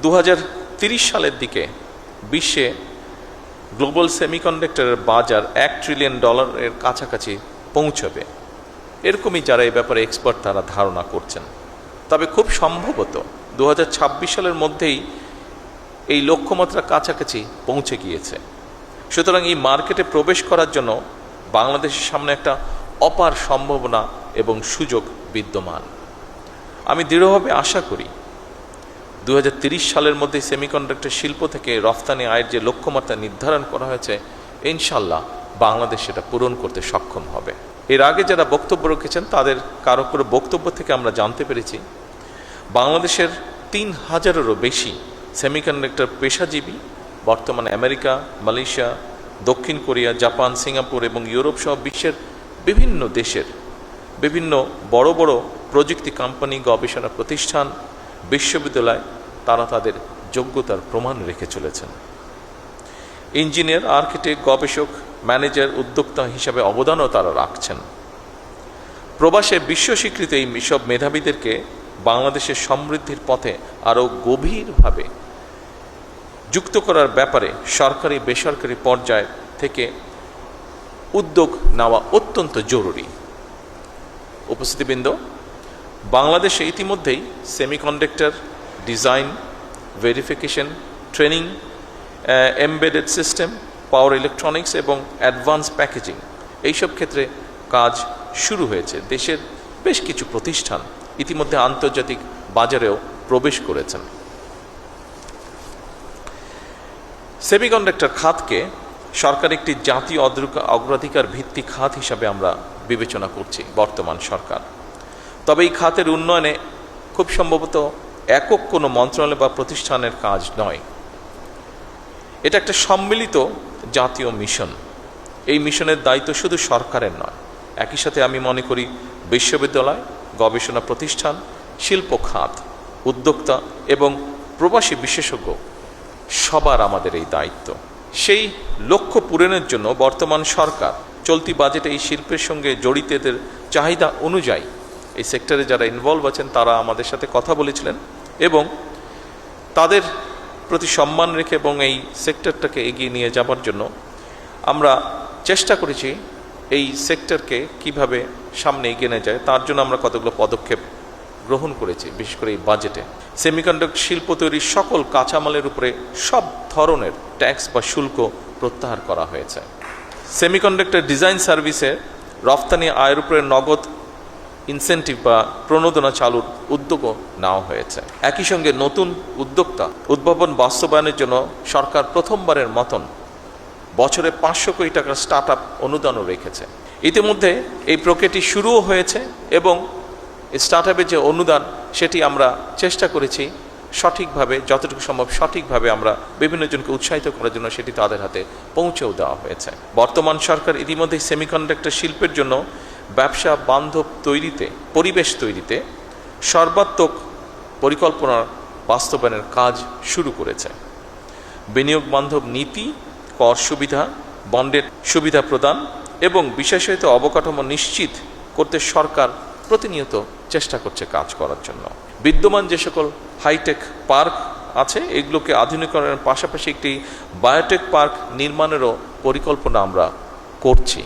2030 সালের দিকে বিশ্বে গ্লোবাল সেমিকন্ডাক্টরের বাজার $1 ট্রিলিয়ন এর কাছাকাছি পৌঁছবে, এরকমই যারা এই ব্যাপারে এক্সপার্ট তারা ধারণা করছেন। তবে খুব সম্ভবত 2026 সালের মধ্যেই এই লক্ষ্যমাত্রার কাছাকাছি পৌঁছে গিয়েছে। সুতরাং এই মার্কেটে প্রবেশ করার জন্য বাংলাদেশের সামনে একটা অপার সম্ভাবনা এবং সুযোগ বিদ্যমান। আমি দৃঢ়ভাবে আশা করি 2030 সালের মধ্যে সেমিকন্ডাক্টর শিল্প থেকে রফতানি আয়ের যে লক্ষ্যমাত্রা নির্ধারণ করা হয়েছে, ইনশাল্লাহ বাংলাদেশ সেটা পূরণ করতে সক্ষম হবে। এর আগে যারা বক্তব্য রেখেছেন তাদের কারো কারো বক্তব্য থেকে আমরা জানতে পেরেছি বাংলাদেশের 3000-এরও বেশি সেমিকন্ডাক্টর পেশাজীবী বর্তমানে আমেরিকা, মালয়েশিয়া, দক্ষিণ কোরিয়া, জাপান, সিঙ্গাপুর এবং ইউরোপ সহ বিশ্বের বিভিন্ন দেশের বিভিন্ন বড় বড় প্রযুক্তি কোম্পানি, গবেষণা প্রতিষ্ঠান, বিশ্ববিদ্যালয় তারা তাদের যোগ্যতার প্রমাণ রেখে চলেছেন। ইঞ্জিনিয়ার, আর্কিটেক্ট, গবেষক, ম্যানেজার, উদ্যোক্তা হিসাবে অবদানও তারা রাখছেন। প্রবাসে বিশ্ব স্বীকৃত এই সব মেধাবীদেরকে বাংলাদেশের সমৃদ্ধির পথে আরও গভীরভাবে যুক্ত করার ব্যাপারে সরকারি বেসরকারি পর্যায় থেকে উদ্যোগ নেওয়া অত্যন্ত জরুরি। উপস্থিতিবৃন্দ, বাংলাদেশে ইতিমধ্যেই semiconductor design, verification, training, embedded system, power electronics এবং অ্যাডভান্স প্যাকেজিং এইসব ক্ষেত্রে কাজ শুরু হয়েছে। দেশের বেশ কিছু প্রতিষ্ঠান ইতিমধ্যে আন্তর্জাতিক বাজারেও প্রবেশ করেছেন। সেমিকন্ডাক্টর খাতকে সরকার একটি জাতীয় অগ্রাধিকার ভিত্তিক খাত হিসাবে আমরা বিবেচনা করছি বর্তমান সরকার। তবে এই খাতের উন্নয়নে খুব সম্ভবত একক কোনো মন্ত্রণালয় বা প্রতিষ্ঠানের কাজ নয়, এটা একটা সম্মিলিত জাতীয় মিশন। এই মিশনের দায়িত্ব শুধু সরকারের নয়, একই সাথে আমি মনে করি বিশ্ববিদ্যালয়, গবেষণা প্রতিষ্ঠান, শিল্প খাত, উদ্যোক্তা এবং প্রবাসী বিশেষজ্ঞ সবার আমাদের এই দায়িত্ব। সেই লক্ষ্য পূরণের জন্য বর্তমান সরকার চলতি বাজেটে এই শিল্পের সঙ্গে জড়িতদের চাহিদা অনুযায়ী এই সেক্টরে যারা ইনভলভ আছেন তারা আমাদের সাথে কথা বলেছিলেন এবং তাদের প্রতি সম্মান রেখে এবং এই সেক্টরটাকে এগিয়ে নিয়ে যাবার জন্য আমরা চেষ্টা করেছি এই সেক্টরকে কিভাবে সামনে এগিয়ে নিয়ে যায় তার জন্য আমরা কতগুলো পদক্ষেপ গ্রহণ করেছি। বিশেষ করে এই বাজেটে সেমিকন্ডাক্টর শিল্প তৈরির সকল কাঁচামালের উপরে সব ধরনের ট্যাক্স বা শুল্ক প্রত্যাহার করা হয়েছে। সেমিকন্ডাক্টর ডিজাইন সার্ভিসে রফতানি আয়ের উপরে নগদ ইনসেন্টিভ বা প্রণোদনা চালুর উদ্যোগও নেওয়া হয়েছে। একই সঙ্গে নতুন উদ্যোক্তা উদ্ভাবন বাস্তবায়নের জন্য সরকার প্রথমবারের মতন বছরে 500 কোটি টাকার স্টার্ট আপ অনুদানও রেখেছে। ইতিমধ্যে এই প্রক্রিয়াটি শুরুও হয়েছে এবং স্টার্ট আপের যে অনুদান সেটি আমরা চেষ্টা করেছি সঠিকভাবে, যতটুকু সম্ভব সঠিকভাবে আমরা বিভিন্ন জনকে উৎসাহিত করার জন্য সেটি তাদের হাতে পৌঁছেও দেওয়া হয়েছে। বর্তমান সরকার ইতিমধ্যেই সেমিকন্ডাক্টর শিল্পের জন্য ব্যবসা বান্ধব তৈরিতে, পরিবেশ তৈরিতে সর্বাত্মক পরিকল্পনার বাস্তবায়নের কাজ শুরু করেছে। বিনিয়োগ বান্ধব নীতি, কর সুবিধা, বন্ডের সুবিধা প্রদান এবং বিশেষায়িত অবকাঠামো নিশ্চিত করতে সরকার প্রতিনিয়ত চেষ্টা করছে কাজ করার জন্য। বিদ্যমান যে সকল হাইটেক পার্ক আছে এগুলোকে আধুনিকরণের পাশাপাশি একটি বায়োটেক পার্ক নির্মাণেরও পরিকল্পনা আমরা করছি।